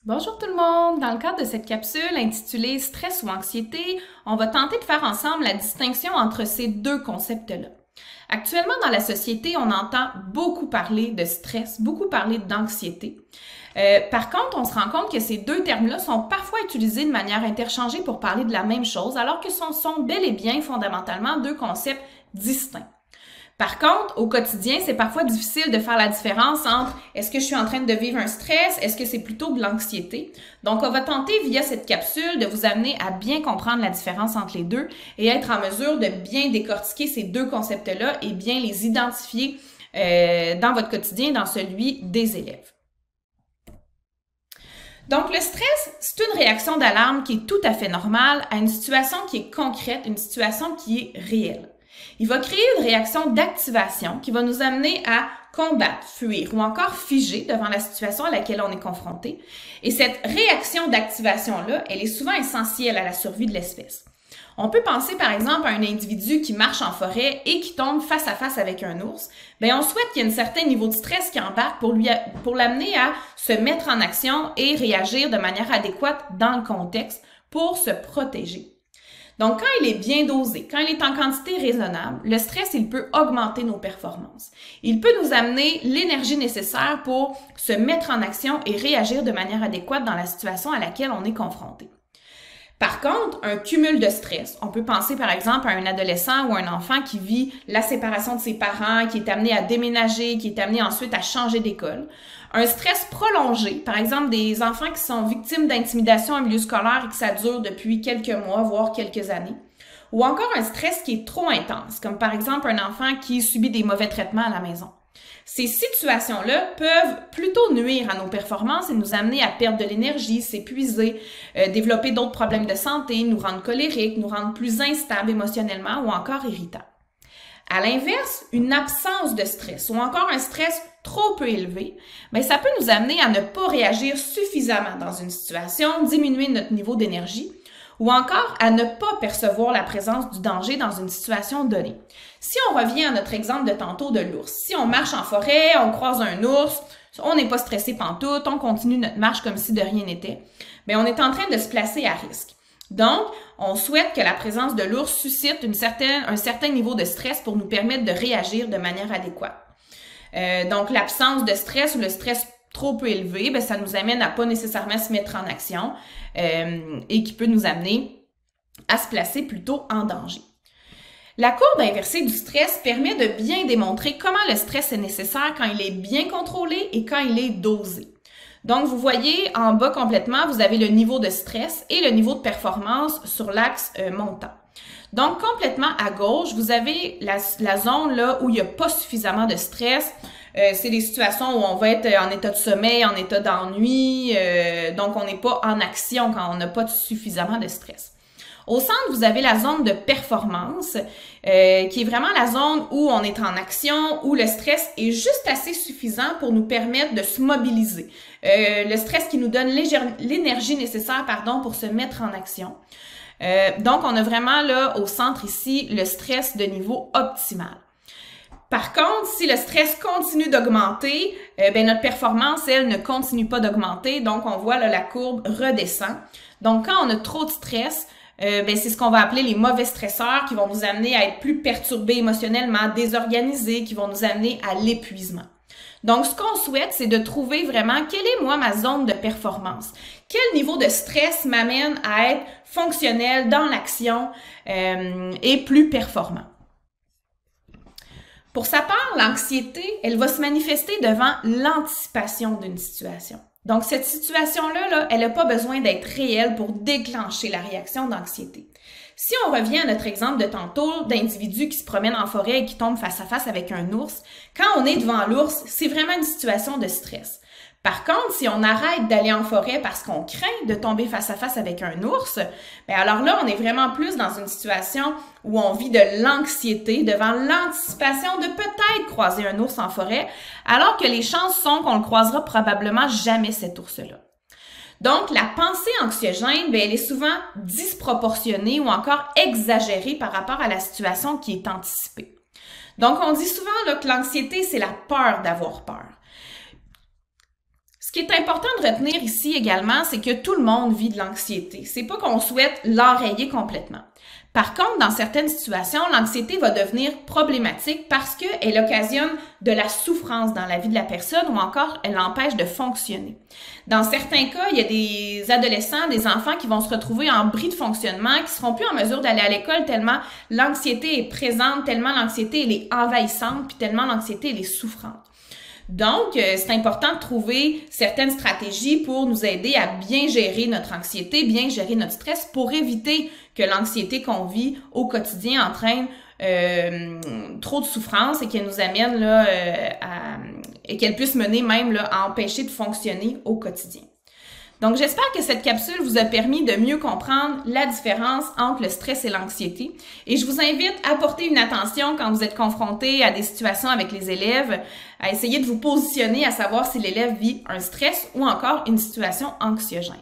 Bonjour tout le monde! Dans le cadre de cette capsule intitulée Stress ou anxiété, on va tenter de faire ensemble la distinction entre ces deux concepts-là. Actuellement, dans la société, on entend beaucoup parler de stress, beaucoup parler d'anxiété. Par contre, on se rend compte que ces deux termes-là sont parfois utilisés de manière interchangée pour parler de la même chose, alors que ce sont bel et bien fondamentalement deux concepts distincts. Par contre, au quotidien, c'est parfois difficile de faire la différence entre est-ce que je suis en train de vivre un stress, est-ce que c'est plutôt de l'anxiété. Donc, on va tenter via cette capsule de vous amener à bien comprendre la différence entre les deux et être en mesure de bien décortiquer ces deux concepts-là et bien les identifier dans votre quotidien, dans celui des élèves. Donc, le stress, c'est une réaction d'alarme qui est tout à fait normale à une situation qui est concrète, une situation qui est réelle. Il va créer une réaction d'activation qui va nous amener à combattre, fuir ou encore figer devant la situation à laquelle on est confronté. Et cette réaction d'activation-là, elle est souvent essentielle à la survie de l'espèce. On peut penser par exemple à un individu qui marche en forêt et qui tombe face à face avec un ours. Bien, on souhaite qu'il y ait un certain niveau de stress qui embarque pour l'amener à se mettre en action et réagir de manière adéquate dans le contexte pour se protéger. Donc, quand il est bien dosé, quand il est en quantité raisonnable, le stress, il peut augmenter nos performances. Il peut nous amener l'énergie nécessaire pour se mettre en action et réagir de manière adéquate dans la situation à laquelle on est confronté. Par contre, un cumul de stress, on peut penser par exemple à un adolescent ou un enfant qui vit la séparation de ses parents, qui est amené à déménager, qui est amené ensuite à changer d'école. Un stress prolongé, par exemple des enfants qui sont victimes d'intimidation en milieu scolaire et que ça dure depuis quelques mois, voire quelques années. Ou encore un stress qui est trop intense, comme par exemple un enfant qui subit des mauvais traitements à la maison. Ces situations-là peuvent plutôt nuire à nos performances et nous amener à perdre de l'énergie, s'épuiser, développer d'autres problèmes de santé, nous rendre colériques, nous rendre plus instables émotionnellement ou encore irritants. À l'inverse, une absence de stress ou encore un stress trop peu élevé, bien, ça peut nous amener à ne pas réagir suffisamment dans une situation, diminuer notre niveau d'énergie ou encore à ne pas percevoir la présence du danger dans une situation donnée. Si on revient à notre exemple de tantôt de l'ours, si on marche en forêt, on croise un ours, on n'est pas stressé pantoute, on continue notre marche comme si de rien n'était, bien, on est en train de se placer à risque. Donc, on souhaite que la présence de l'ours suscite un certain niveau de stress pour nous permettre de réagir de manière adéquate. Donc, l'absence de stress ou le stress trop peu élevé, bien, ça nous amène à pas nécessairement se mettre en action et qui peut nous amener à se placer plutôt en danger. La courbe inversée du stress permet de bien démontrer comment le stress est nécessaire quand il est bien contrôlé et quand il est dosé. Donc, vous voyez en bas complètement, vous avez le niveau de stress et le niveau de performance sur l'axe montant. Donc, complètement à gauche, vous avez la zone là où il n'y a pas suffisamment de stress. C'est des situations où on va être en état de sommeil, en état d'ennui, donc on n'est pas en action quand on n'a pas suffisamment de stress. Au centre, vous avez la zone de performance, qui est vraiment la zone où on est en action, où le stress est juste assez suffisant pour nous permettre de se mobiliser. Le stress qui nous donne l'énergie nécessaire, pour se mettre en action. Donc, on a vraiment là, au centre ici, le stress de niveau optimal. Par contre, si le stress continue d'augmenter, notre performance, elle, ne continue pas d'augmenter. Donc, on voit là, la courbe redescend. Donc, quand on a trop de stress, c'est ce qu'on va appeler les mauvais stresseurs qui vont nous amener à être plus perturbés émotionnellement, désorganisés, qui vont nous amener à l'épuisement. Donc, ce qu'on souhaite, c'est de trouver vraiment quelle est, moi, ma zone de performance. Quel niveau de stress m'amène à être fonctionnel dans l'action et plus performant. Pour sa part, l'anxiété, elle va se manifester devant l'anticipation d'une situation. Donc, cette situation-là, elle n'a pas besoin d'être réelle pour déclencher la réaction d'anxiété. Si on revient à notre exemple de tantôt d'individus qui se promènent en forêt et qui tombent face à face avec un ours, quand on est devant l'ours, c'est vraiment une situation de stress. Par contre, si on arrête d'aller en forêt parce qu'on craint de tomber face à face avec un ours, bien alors là, on est vraiment plus dans une situation où on vit de l'anxiété devant l'anticipation de peut-être croiser un ours en forêt, alors que les chances sont qu'on ne croisera probablement jamais cet ours-là. Donc, la pensée anxiogène, bien, elle est souvent disproportionnée ou encore exagérée par rapport à la situation qui est anticipée. Donc, on dit souvent là, que l'anxiété, c'est la peur d'avoir peur. Ce qui est important de retenir ici également, c'est que tout le monde vit de l'anxiété. C'est pas qu'on souhaite l'enrayer complètement. Par contre, dans certaines situations, l'anxiété va devenir problématique parce qu'elle occasionne de la souffrance dans la vie de la personne ou encore elle l'empêche de fonctionner. Dans certains cas, il y a des adolescents, des enfants qui vont se retrouver en bris de fonctionnement, qui seront plus en mesure d'aller à l'école tellement l'anxiété est présente, tellement l'anxiété elle est envahissante, puis tellement l'anxiété elle est souffrante. Donc, c'est important de trouver certaines stratégies pour nous aider à bien gérer notre anxiété, bien gérer notre stress pour éviter que l'anxiété qu'on vit au quotidien entraîne trop de souffrance et qu'elle nous amène là, et qu'elle puisse mener même là, à empêcher de fonctionner au quotidien. Donc, j'espère que cette capsule vous a permis de mieux comprendre la différence entre le stress et l'anxiété. Et je vous invite à porter une attention quand vous êtes confronté à des situations avec les élèves, à essayer de vous positionner à savoir si l'élève vit un stress ou encore une situation anxiogène.